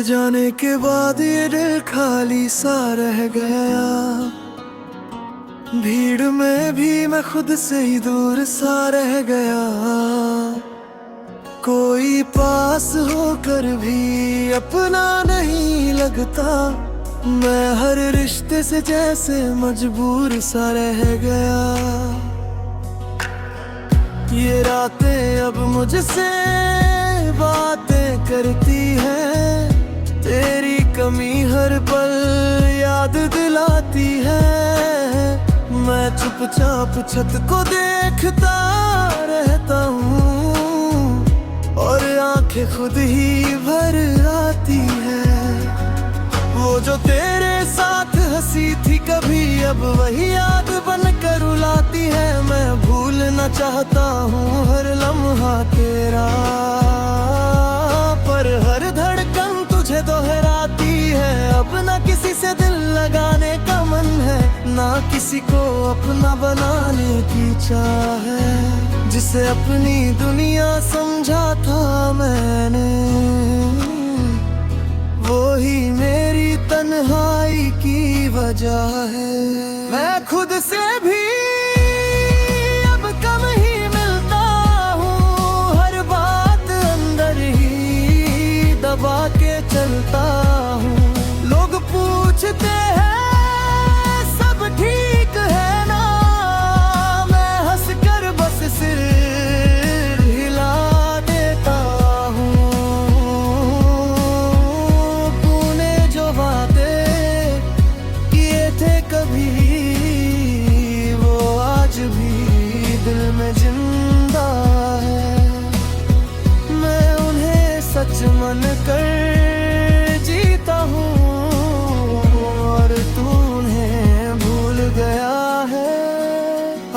तेरे जाने के बाद ये दिल खाली सा रह गया। भीड़ में भी मैं खुद से ही दूर सा रह गया। कोई पास होकर भी अपना नहीं लगता। मैं हर रिश्ते से जैसे मजबूर सा रह गया। ये रातें अब मुझसे बातें करती हैं। तेरी कमी हर पल याद दिलाती है। मैं चुपचाप छत को देखता रहता हूँ और आंखें खुद ही भर आती है। वो जो तेरे साथ हंसी थी कभी अब वही याद बनकर रुलाती है। मैं भूलना चाहता हूँ हर लम्हा तेरा, पर हर धड़कन तुझे दोहराती है। अब ना किसी से दिल लगाने का मन है, ना किसी को अपना बनाने की चाह है। जिसे अपनी दुनिया समझा था मैंने, वो ही मेरी तन्हाई की वजह है। मैं खुद से भी अब कम ही मिलता हूँ। हर बात अंदर ही दबा के चलता हूँ। लोग पूछते हैं सब ठीक है ना, मैं हंस कर बस सिर हिला देता हूँ। तूने जो वादे किए थे कभी, वो आज भी दिल में जिंदा है। मैं उन्हें सच मन कर जीता हूँ और तू उन्हें भूल गया है।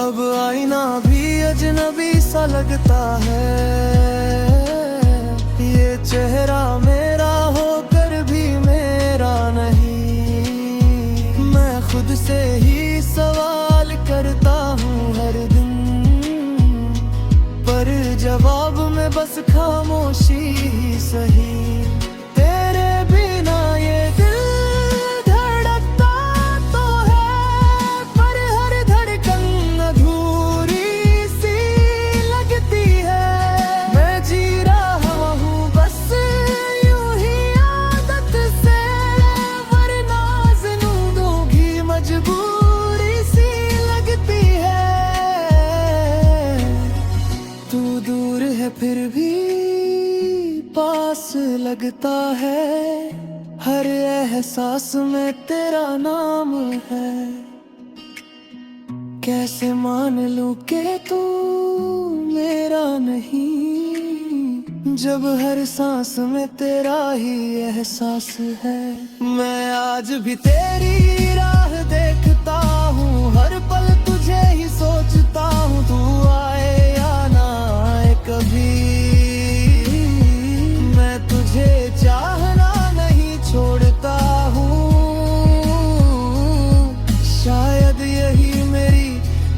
अब आईना भी अजनबी सा लगता है। ये चेहरा मेरा होकर भी मेरा नहीं। मैं खुद से ही सवाल करता हूँ हर दिन, पर जवाब में बस खामोशी ही सही। तेरे बिना ये दिल धड़कता तो है, पर हर धड़कन अधूरी सी लगती है। मैं जी रहा हूँ बस यूं ही आदत से, वरना जिंदगी की मजबूरी सी लगती है। तू दूर है फिर भी पास लगता है। हर एहसास में तेरा नाम है। कैसे मान लूं कि तू मेरा नहीं, जब हर सांस में तेरा ही एहसास है। मैं आज भी तेरी राह देखता हूँ, हर पल तुझे ही सोचता हूँ। तू आए या ना आए कभी, मैं तुझे चाहना नहीं छोड़ता हूँ। शायद यही मेरी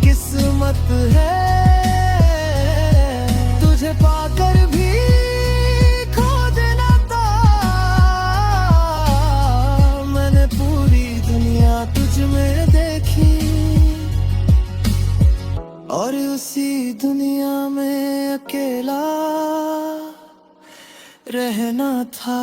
किस्मत है, तुझे पाकर भी खो देना था। मैंने पूरी दुनिया तुझ में देखी और उसी दुनिया में अकेला रहना था।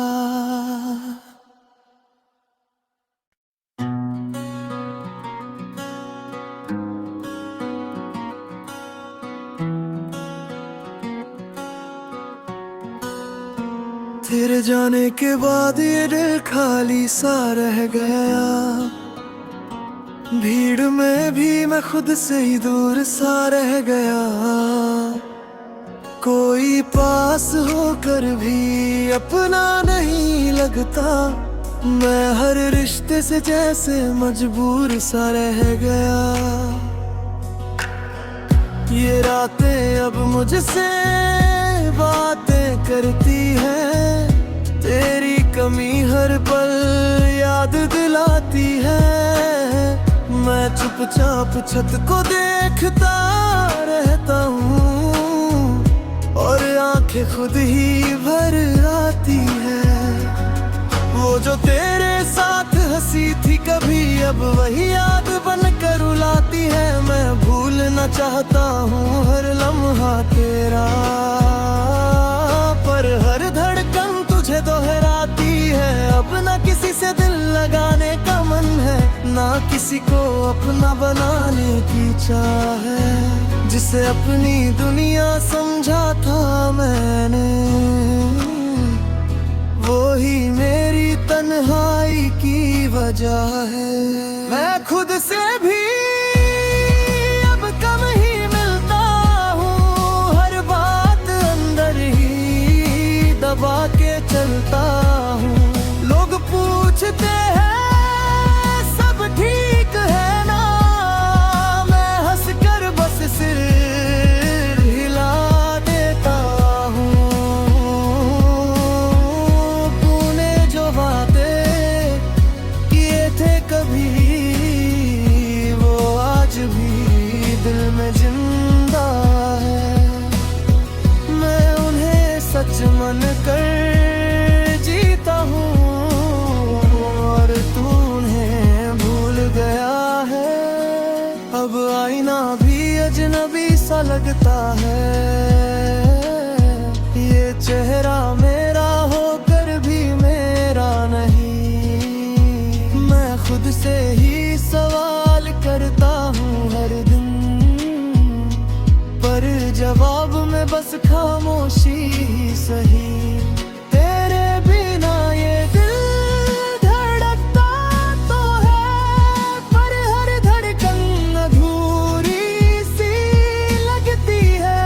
तेरे जाने के बाद ये दिल खाली सा रह गया। भीड़ में भी मैं खुद से ही दूर सा रह गया। कोई पास होकर भी अपना नहीं लगता। मैं हर रिश्ते से जैसे मजबूर सा रह गया। ये रातें अब मुझसे बातें करती हैं। तेरी कमी हर पल याद दिलाती है। मैं चुपचाप छत को देखता रहता हूँ और आंखें खुद ही भर आती है। वो जो तेरे साथ हंसी थी कभी अब वही याद बनकर रुलाती है। मैं भूलना चाहता हूँ हर लम्हा तेरा, पर हर धड़कन तुझे दोहराती है। अब ना किसी से दिल लगाने का मन है, ना किसी को अपना बनाने की चाह है। जिसे अपनी दुनिया समझा था मैंने, वो ही मेरी तन्हाई की वजह है। मैं खुद से भी अब कम ही मिलता हूँ, हर बात अंदर ही दबा के चलता हूँ। लोग पूछते हैं सब ठीक है ना, मैं हंस कर बस सिर हिला देता हूँ। तूने जो वादे किए थे कभी, वो आज भी दिल में जिंदा है। मैं उन्हें सच मन कर जीता हूँ, और तूने भूल गया है। अब आईना भी अजनबी सा लगता है, ये चेहरा मेरा होकर भी मेरा नहीं। मैं खुद से ही सवाल करता हूँ हर दिन, पर जवाब में बस खामोशी ही सही। तेरे बिना ये दिल धड़कता तो है, पर हर धड़कन अधूरी सी लगती है।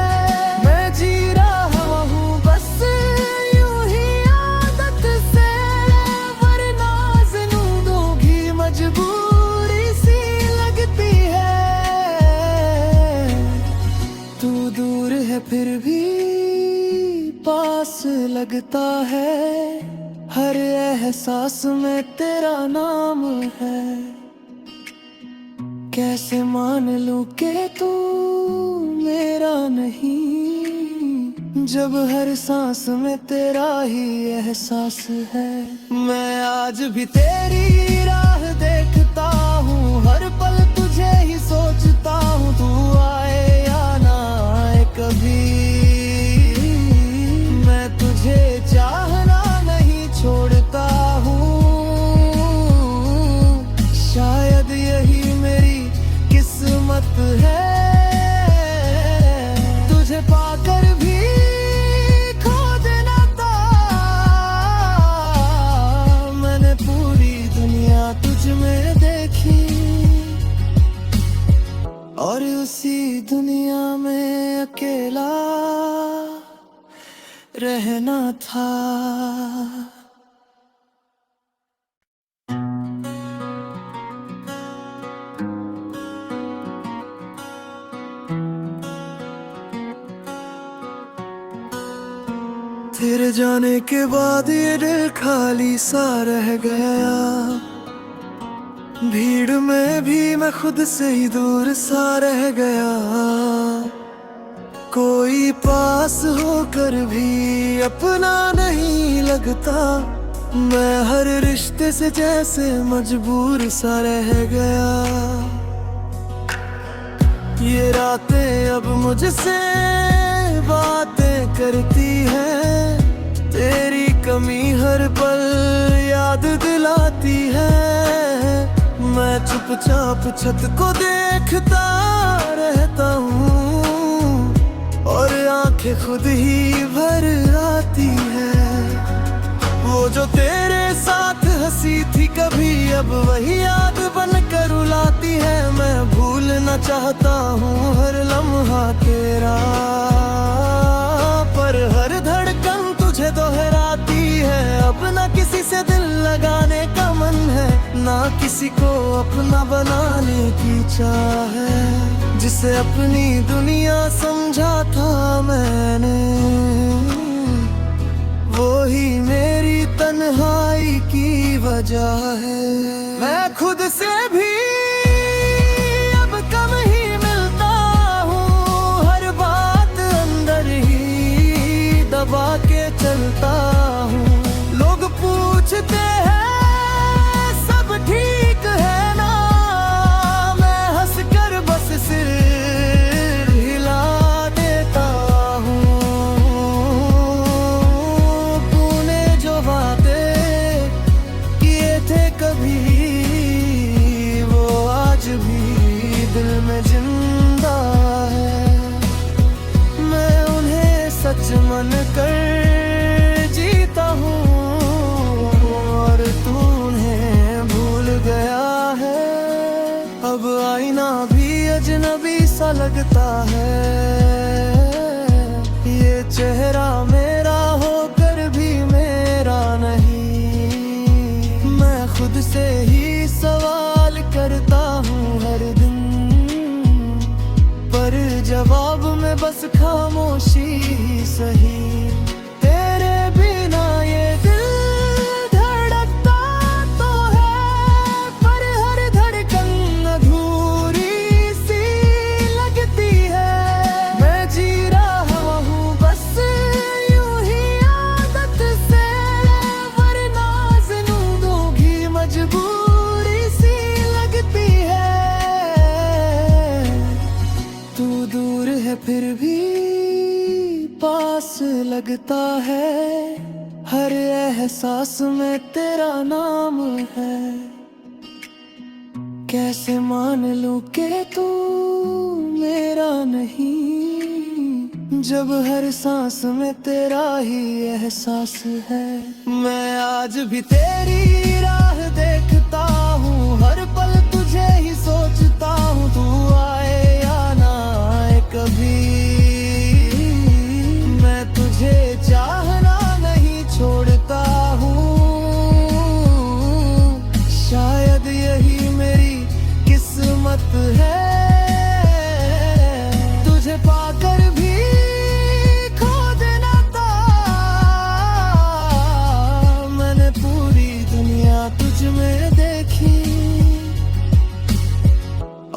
मैं जी रहा हूँ बस यूं ही आदत से, वरना जिंदगी की मजबूरी सी लगती है। तू दूर है फिर भी पास लगता है, हर एहसास में तेरा नाम है। कैसे मान लूं कि तू मेरा नहीं, जब हर सांस में तेरा ही एहसास है। मैं आज भी तेरी राह देखता हूँ, हर पल तुझे ही सोचता हूँ। तू आए या ना आए कभी, मैं तुझे चाहना नहीं छोड़ता हूँ। शायद यही मेरी किस्मत है, तुझे पाकर भी खो देना था। मैंने पूरी दुनिया तुझ में देखी, और उसी दुनिया में अकेला रहना था। तेरे जाने के बाद ये दिल खाली सा रह गया, भीड़ में भी मैं खुद से ही दूर सा रह गया। कोई पास होकर भी अपना नहीं लगता, मैं हर रिश्ते से जैसे मजबूर सा रह गया। ये रातें अब मुझसे बातें करती हैं, तेरी कमी हर पल याद दिलाती है। मैं चुपचाप छत को देखता रहता हूँ, और आंखें खुद ही भर आती है। वो जो तेरे साथ हंसी थी कभी अब वही याद बनकर रुलाती है। मैं भूलना चाहता हूँ हर लम्हा तेरा, पर हर धड़कन तुझे दोहराती है। अब ना किसी से दिल लगाने का मन है, ना किसी को अपना बनाने की चाह है। जिसे अपनी दुनिया समझा था मैंने, वो ही मेरी तन्हाई की वजह है। मैं खुद से भी अब कम ही मिलता हूँ, हर बात अंदर ही दबा के चलता हूँ। लोग पूछते हैं में जिंदा है। मैं उन्हें सच मन कर जीता हूँ और तू उन्हें भूल गया है। अब आईना भी अजनबी सा लगता है, ये चेहरा मेरा होकर भी मेरा नहीं। मैं खुद से ही सवाल करता हूँ हर दिन, पर जवाब में बस खामोशी ही सही। तेरे बिना ये दिल धड़कता तो है, पर हर धड़कन अधूरी सी लगती है। मैं जी रहा हूँ बस यूं ही आदत से, वरना जिंदगी की मजबूरी सी लगती है। तू दूर है फिर भी पास लगता है, हर एहसास में तेरा नाम है। कैसे मान लूं कि तू मेरा नहीं, जब हर सांस में तेरा ही एहसास है। मैं आज भी तेरी राह देखता हूँ, हर पल तुझे ही सोचता हूँ। तू आए या ना आए कभी, मैं तुझे चाहना नहीं छोड़ता हूँ। शायद यही मेरी किस्मत है, तुझे पाकर भी खो देना था। मैंने पूरी दुनिया तुझ में देखी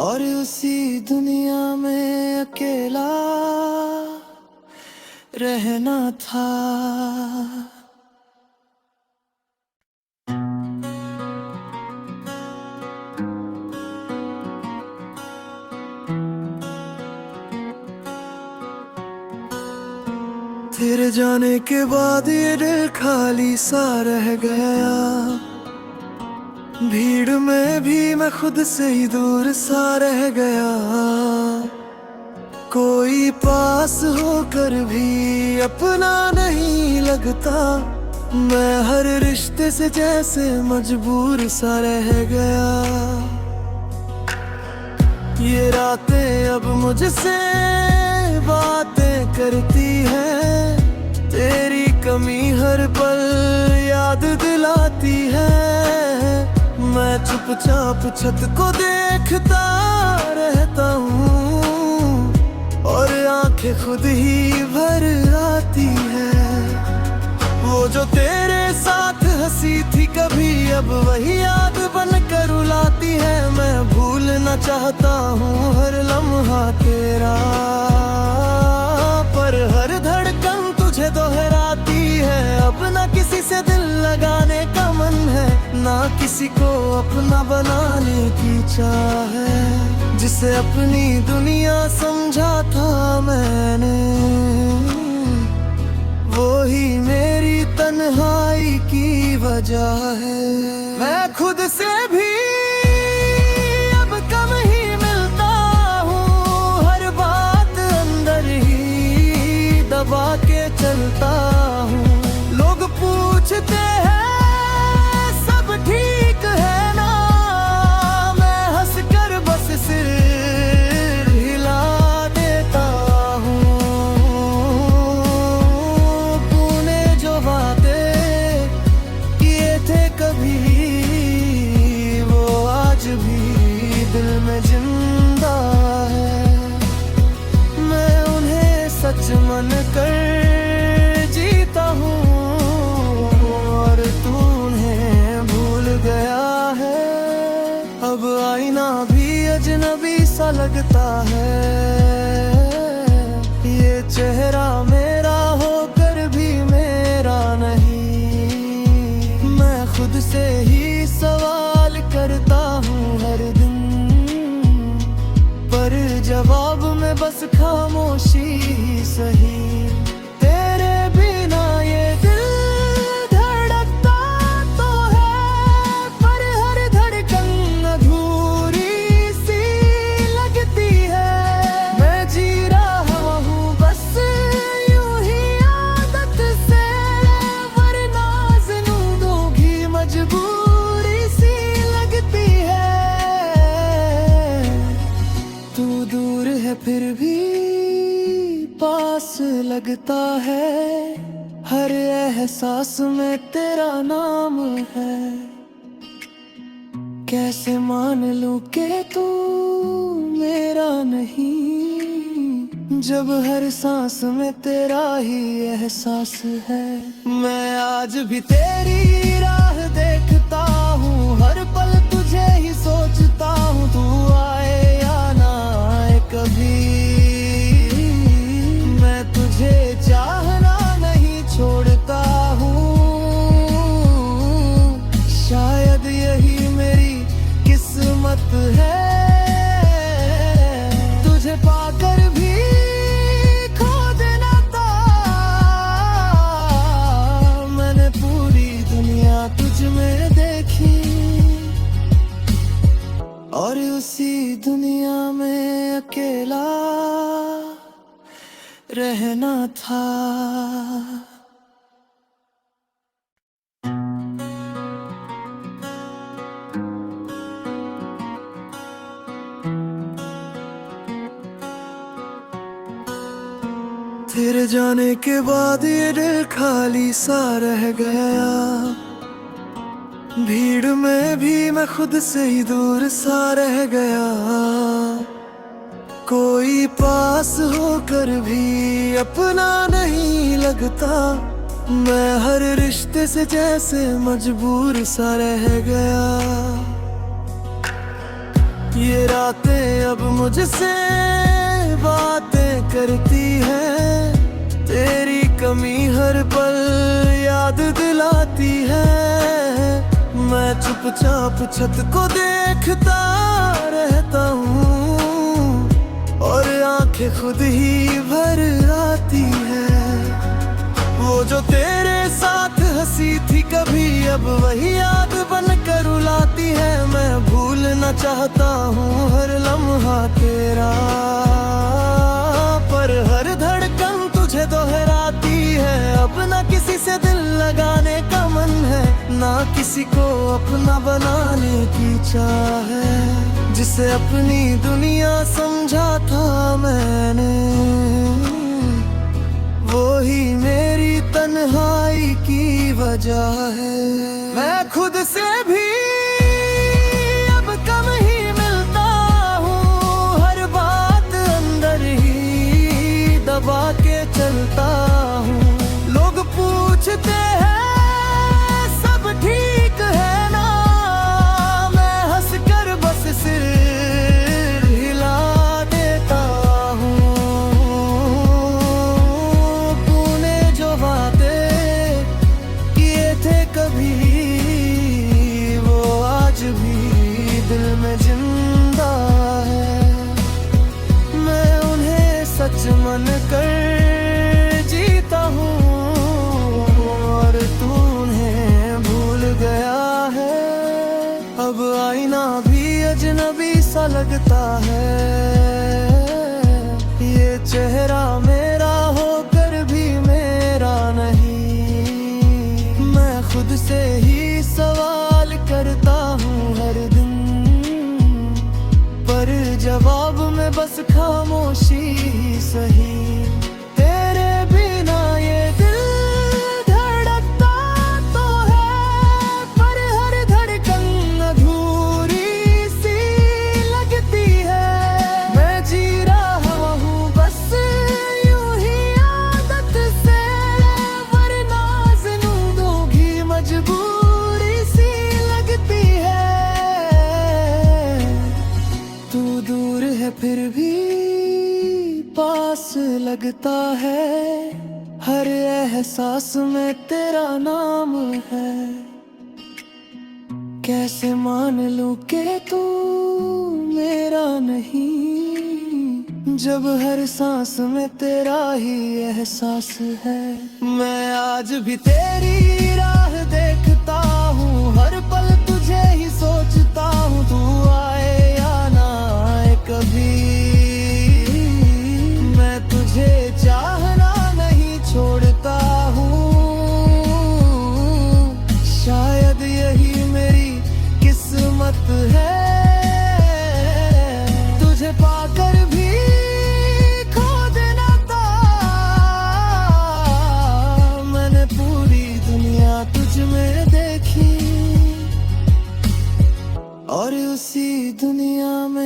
और उसी दुनिया में अकेला रहना था। तेरे जाने के बाद ये दिल खाली सा रह गया, भीड़ में भी मैं खुद से ही दूर सा रह गया। कोई पास होकर भी अपना नहीं लगता, मैं हर रिश्ते से जैसे मजबूर सा रह गया। ये रातें अब मुझसे बातें करती हैं, तेरी कमी हर पल याद दिलाती है। मैं चुपचाप छत को देखता रहता हूँ और आंखें खुद ही भर आती है। वो जो तेरे साथ हंसी थी कभी, अब वही याद बनकर रुलाती है। मैं भूलना चाहता हूँ हर लम्हा तेरा, पर हर धड़कन तुझे दोहराती है। अब ना किसी से दिल लगाने का मन है, ना किसी को अपना बनाने की चाह है। जिसे अपनी दुनिया समझा था मैंने, वो ही मेरी तन्हाई की वजह है। मैं खुद से भी अब कम ही मिलता हूँ, हर बात अंदर ही दबा के चलता हूँ। लोग पूछते हैं सब ठीक है ना, मैं हंस कर बस सिर हिला देता हूँ। तूने जो वादे किए थे कभी, वो आज भी दिल में जिंदा है। मैं उन्हें सच मन कर जीता हूँ और तू उन्हें भूल गया है। अब आईना भी अजनबी सा लगता है, ये चेहरा मेरा होकर भी मेरा नहीं। मैं खुद से ही सवाल करता हूँ हर दिन, पर जवाब में बस खामोशी ही सही। तेरे बिना ये दिल धड़कता तो है, पर हर धड़कन अधूरी सी लगती लगता है, हर एहसास में तेरा नाम है। कैसे मान लूं कि तू मेरा नहीं, जब हर सांस में तेरा ही एहसास है। मैं आज भी तेरी राह देखता हूँ, हर पल तुझे ही सोचता हूँ। तू आए या ना आए कभी, मैं तुझे चाहना नहीं छोड़ता हूँ। शायद यही मेरी किस्मत है, तुझे पाकर भी खो देना था। मैंने पूरी दुनिया तुझ में देखी, और उसी दुनिया में अकेला रहना था। तेरे जाने के बाद ये दिल खाली सा रह गया, भीड़ में भी मैं खुद से ही दूर सा रह गया। कोई पास होकर भी अपना नहीं लगता, मैं हर रिश्ते से जैसे मजबूर सा रह गया। ये रातें अब मुझसे बातें करती हैं, तेरी कमी हर पल याद दिलाती है। मैं चुपचाप छत को देखता रहता हूँ, और आंखें खुद ही भर आती है। वो जो तेरे साथ हंसी थी कभी, अब वही याद बनकर रुलाती है। मैं भूलना चाहता हूँ हर लम्हा तेरा, पर हर धड़कन तुझे दोहराती है। अब ना किसी से दिल लगाने का मन है, ना किसी को अपना बनाने की चाह है। जिसे अपनी दुनिया समझा था मैंने, वो ही मेरी तन्हाई की वजह है। मैं खुद से भी अब कम ही मिलता हूँ, हर बात अंदर ही दबा के चलता हूँ। लोग पूछते हैं सब ठीक है ना, मैं हंसकर बस सिर हिला देता हूँ। तूने जो वादे किए थे कभी, वो आज भी दिल में जिंदा है। मैं उन्हें सच मन कर जीता हूँ, और तूने भूल गया है। अब आईना भी अजनबी सा लगता है, ये चेहरा मेरा होकर भी मेरा नहीं। मैं खुद से ही सवाल करता हूँ हर दिन, पर जवाब में बस खामोशी ही सही। तेरे बिना ये दिल धड़कता तो है, पर हर धड़कन अधूरी सी लगती है। मैं जी रहा हूँ बस यूं ही आदत से, वरना जिंदगी की मजबूरी सी लगती है। तू दूर है फिर भी पास लगता है, हर एहसास में तेरा नाम है। कैसे मान लूं कि तू मेरा नहीं, जब हर सांस में तेरा ही एहसास है। मैं आज भी तेरी राह देखता हूँ, हर पल तुझे ही सोचता हूँ। तू आए या ना आए कभी, मैं तुझे चाहना नहीं छोड़ता हूँ। शायद यही मेरी किस्मत है, तुझे पाकर भी खो देना था।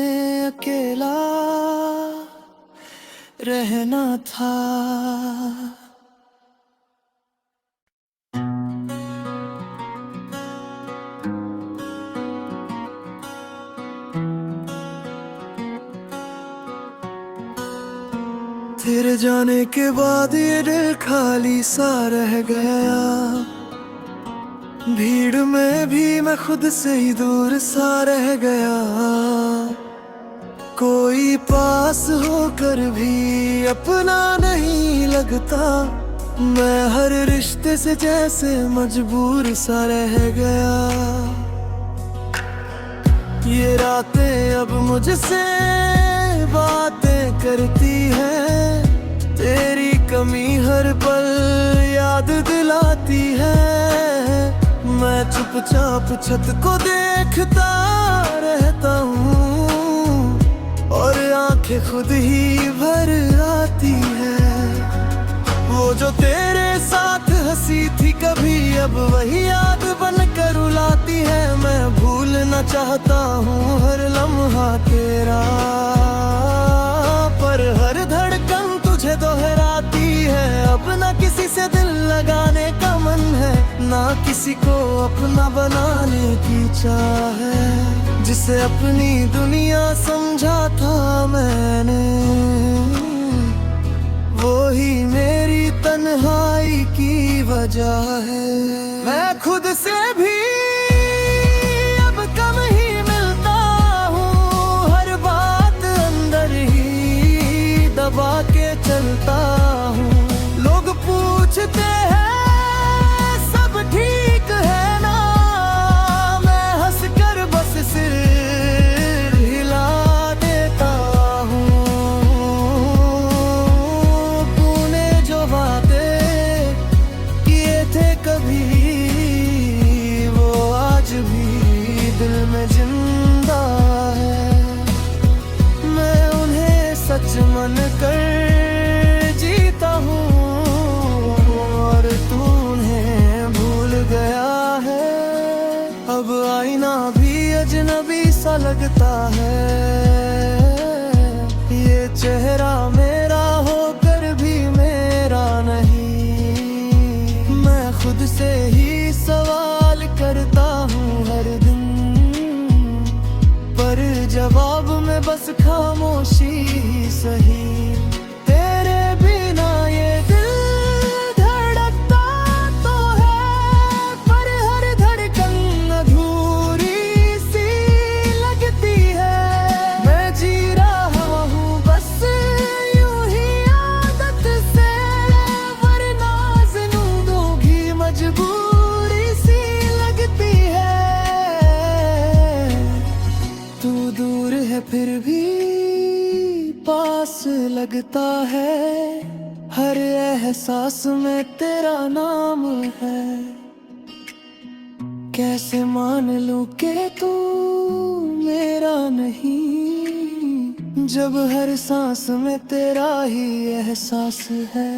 में अकेला रहना था। तेरे जाने के बाद ये दिल खाली सा रह गया, भीड़ में भी मैं खुद से ही दूर सा रह गया। कोई पास होकर भी अपना नहीं लगता, मैं हर रिश्ते से जैसे मजबूर सा रह गया। ये रातें अब मुझसे बातें करती हैं, तेरी कमी हर पल याद दिलाती है। मैं चुपचाप छत को देखता रहता हूँ और आंखें खुद ही भर आती है। वो जो तेरे साथ हंसी थी कभी, अब वही याद बनकर रुलाती है। मैं भूलना चाहता हूँ हर लम्हा तेरा, पर हर धड़कन तुझे दोहराती है। अब ना किसी से दिल लगाने का मन है, ना किसी को अपना बनाने की चाह है। जिसे अपनी दुनिया समझा था मैंने, वो ही मेरी तन्हाई की वजह है। मैं खुद से भी अब कम ही मिलता हूँ, हर बात अंदर ही दबा के चलता हूँ। लोग पूछते हैं सब ठीक है ना, मैं हंस कर बस सिर हिला देता हूँ। तूने जो वादे किए थे कभी, वो आज भी दिल में जिंदा है। मैं उन्हें सच मन कर जीता हूँ और तूने भूल गया है। अब आईना भी अजनबी सा लगता है, ये चेहरा मेरा होकर भी मेरा नहीं। मैं खुद से ही सवाल करता हूँ हर दिन, पर जवाब में बस खामोशी ही सही। तेरे बिना ये दिल धड़कता तो है, पर हर धड़कन अधूरी सी लगती है। मैं जी रहा हूँ बस यूं ही आदत से, वरना जिंदगी मजबूरी सी लगती है। तू दूर है फिर भी पास लगता है, हर एहसास में तेरा नाम है। कैसे मान लूं कि तू मेरा नहीं, जब हर सांस में तेरा ही एहसास है।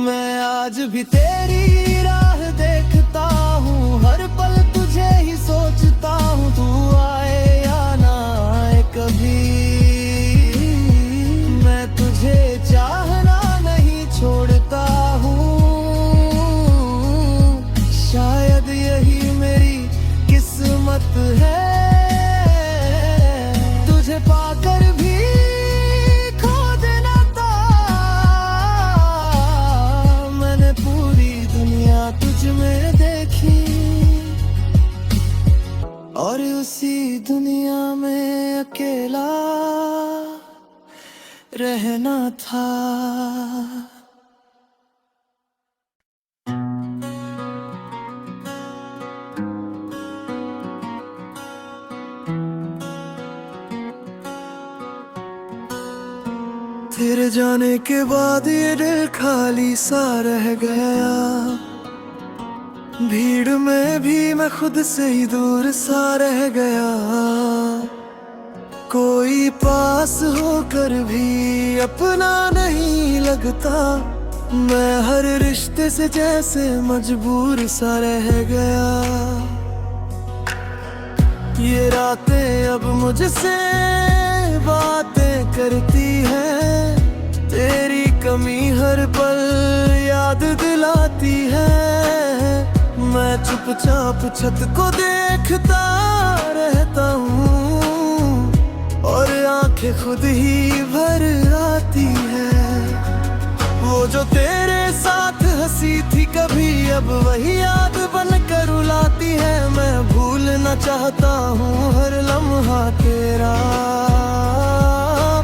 मैं आज भी तेरी राह देखता हूँ, हर पल तुझे ही सोचता हूँ। तू आए या ना आए कभी, मैं तुझे चाहना नहीं छोड़ता हूँ। शायद यही मेरी किस्मत है, तुझे पाकर भी खो देना था। मैंने पूरी दुनिया तुझ में देखी और उसी दुनिया में अकेला रहना था। तेरे जाने के बाद ये दिल खाली सा रह गया, भीड़ में भी मैं खुद से ही दूर सा रह गया। कोई पास होकर भी अपना नहीं लगता, मैं हर रिश्ते से जैसे मजबूर सा रह गया। ये रातें अब मुझसे करती है, तेरी कमी हर पल याद दिलाती है। मैं चुपचाप छत को देखता रहता हूँ और आंखें खुद ही भर आती है। वो जो तेरे साथ हंसी थी कभी, अब वही याद बनकर रुलाती है। मैं भूलना चाहता हूँ हर लम्हा तेरा,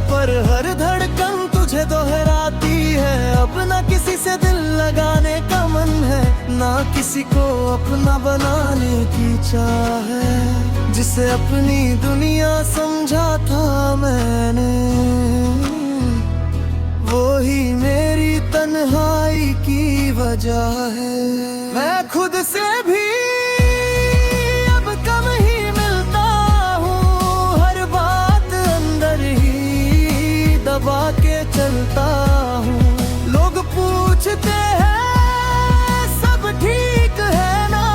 पर हर धड़कन तुझे दोहराती है। अब ना किसी से दिल लगाने का मन है, ना किसी को अपना बनाने की चाह है। जिसे अपनी दुनिया समझा था मैंने, वो ही मेरी तन्हाई की वजह है। मैं खुद से भी अब कम ही मिलता हूँ, हर बात अंदर ही दबा के चलता हूँ। लोग पूछते हैं सब ठीक है ना,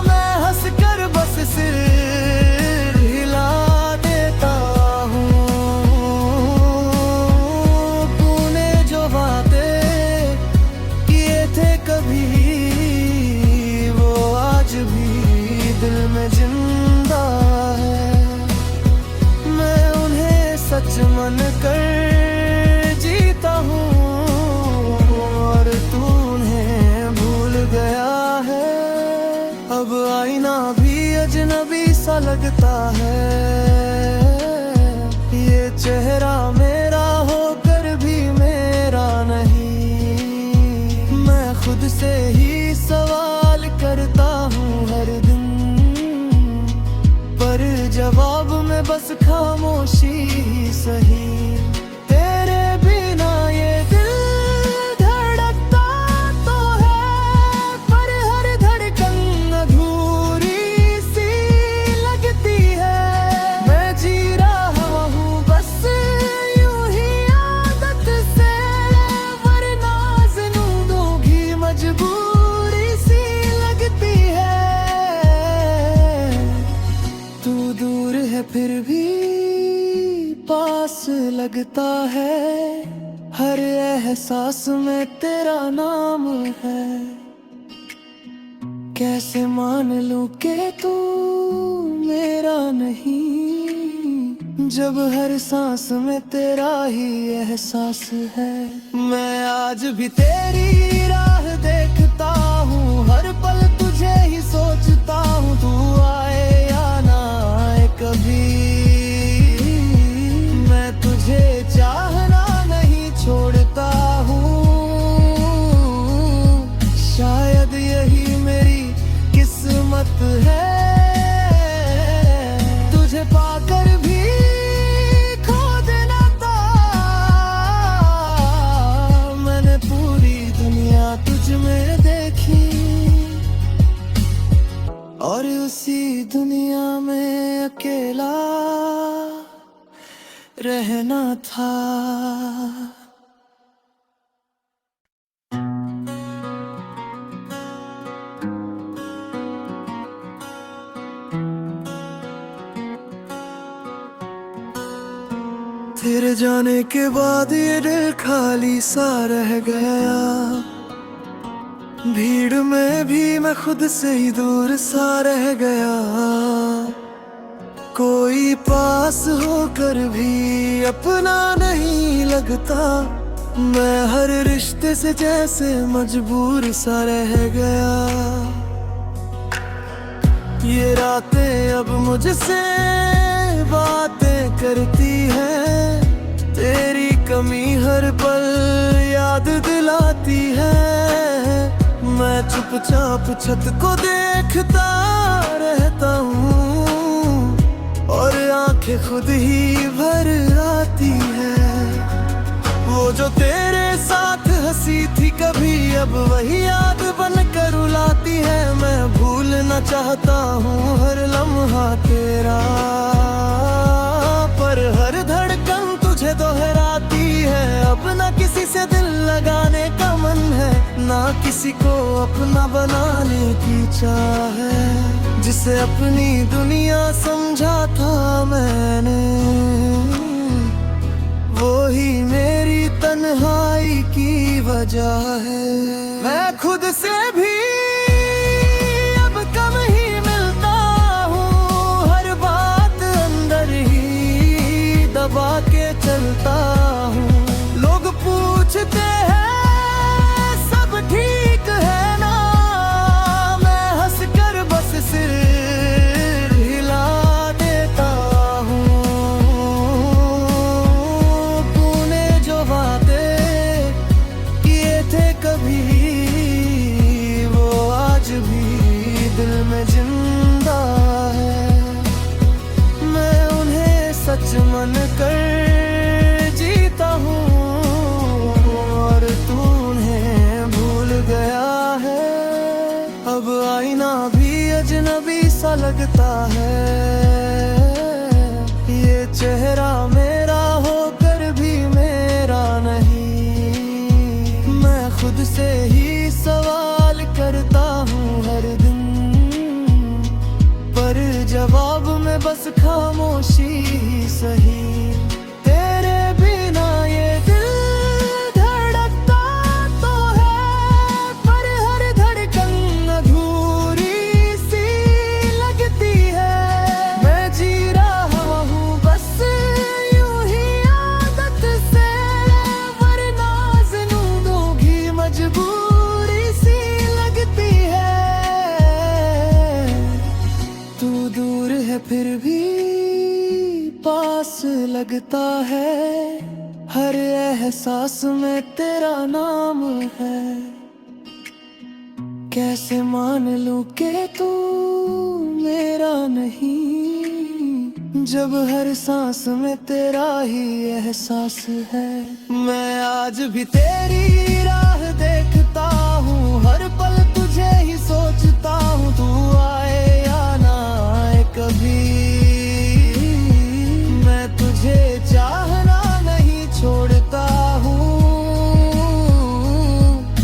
मैं हंस कर बस सिर हिला देता हूँ। तूने जो बातें किए थे कभी, वो आज भी दिल में जिंदा है। मैं उन्हें सच मन कर जीता हूँ और तूने भूल गया है। अब आईना भी अजनबी सा लगता है, ये चेहरा मेरा होकर भी मेरा नहीं। मैं खुद से ही सवाल करता हूँ हर दिन, पर जवाब में बस खामोशी ही सही। तेरे बिना ये दिल धड़कता तो है, पर हर धड़कन अधूरी सी लगती है। मैं जी रहा हूँ बस यूं ही आदत से, वरना जिंदगी की मजबूरी सी लगती है। तू दूर है फिर भी पास लगता है, हर एहसास में तेरा नाम है। कैसे मान लूं कि तू मेरा नहीं, जब हर सांस में तेरा ही एहसास है। मैं आज भी तेरी राह देखता हूँ, हर पल तुझे ही सोचता हूँ। तू आए या ना आए कभी, मैं तुझे चाहना नहीं छोड़ता हूँ। शायद यही मेरी किस्मत है, तुझे पाकर भी खो देना था। मैंने पूरी दुनिया तुझ में देखी और उसी दुनिया में अकेला रहना था। तेरे जाने के बाद ये दिल खाली सा रह गया, भीड़ में भी मैं खुद से ही दूर सा रह गया। कोई पास होकर भी अपना नहीं लगता, मैं हर रिश्ते से जैसे मजबूर सा रह गया। ये रातें अब मुझसे बातें करती हैं, तेरी कमी हर पल याद दिलाती है। मैं चुपचाप छत को देखता रहता हूँ और आंखें खुद ही भर आती है। वो जो तेरे साथ हंसी थी कभी, अब वही याद बनकर रुलाती है। मैं भूलना चाहता हूँ हर लम्हा तेरा, पर हर धड़कन तुझे दोहराती है। अब ना किसी से दिल लगाने का मन है, ना किसी को अपना बनाने की चाह है। जिसे अपनी दुनिया समझा था मैंने, जा है। मैं खुद से भी अब कम ही मिलता हूँ, हर बात अंदर ही दबा के चलता हूँ। लोग पूछते हैं सब ठीक है ना, मैं हंस कर बस सिर हिला देता हूँ। तूने जो वादे किए थे कभी, वो आज भी दिल में जिंदा है। मैं उन्हें सच मन कर जीता हूँ, और तू उन्हें भूल गया है। अब आईना भी अजनबी सा लगता है, ये चेहरा मेरा होकर भी मेरा नहीं। मैं खुद से ही सवाल करता हूँ हर दिन, पर जवाब में बस खामोशी ही सही। तेरे बिना ये दिल धड़कता तो है, पर हर धड़कन अधूरी सी लगती है। मैं जी रहा हूँ बस यूं ही आदत से, वरना ज़िंदगी की मजबूरी सी लगती है। तू दूर है फिर भी पास लगता है, हर एहसास में तेरा नाम है। कैसे मान लूं कि तू मेरा नहीं, जब हर सांस में तेरा ही एहसास है। मैं आज भी तेरी राह देखता हूँ, हर पल तुझे ही सोचता हूँ। तू आए या ना आए कभी, मैं तुझे चाहना नहीं छोड़ता हूँ।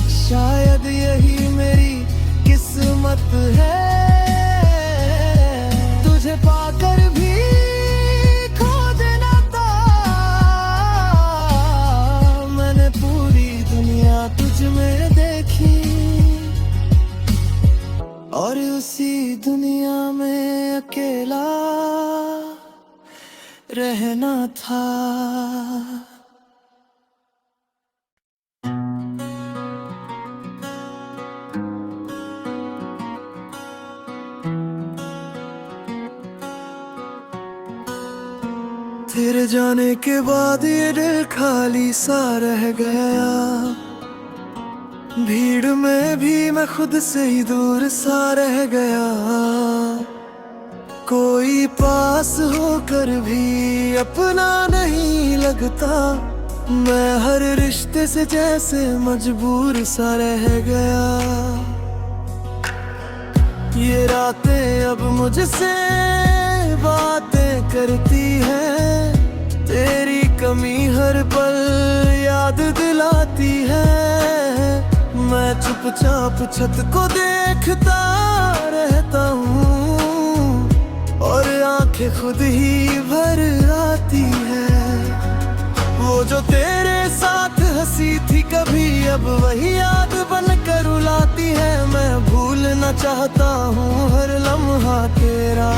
शायद यही मेरी किस्मत है, तुझे पाकर भी खो देना था। मैंने पूरी दुनिया तुझ में देखी, और उसी दुनिया में अकेला रहना था। तेरे जाने के बाद ये दिल खाली सा रह गया, भीड़ में भी मैं खुद से ही दूर सा रह गया। कोई पास होकर भी अपना नहीं लगता, मैं हर रिश्ते से जैसे मजबूर सा रह गया। ये रातें अब मुझसे बातें करती हैं, तेरी कमी हर पल याद दिलाती है। मैं चुपचाप छत को देखता रहता हूँ, और आंखें खुद ही भर आती है। वो जो तेरे साथ हंसी थी कभी, अब वही याद बनकर रुलाती है। मैं भूलना चाहता हूँ हर लम्हा तेरा।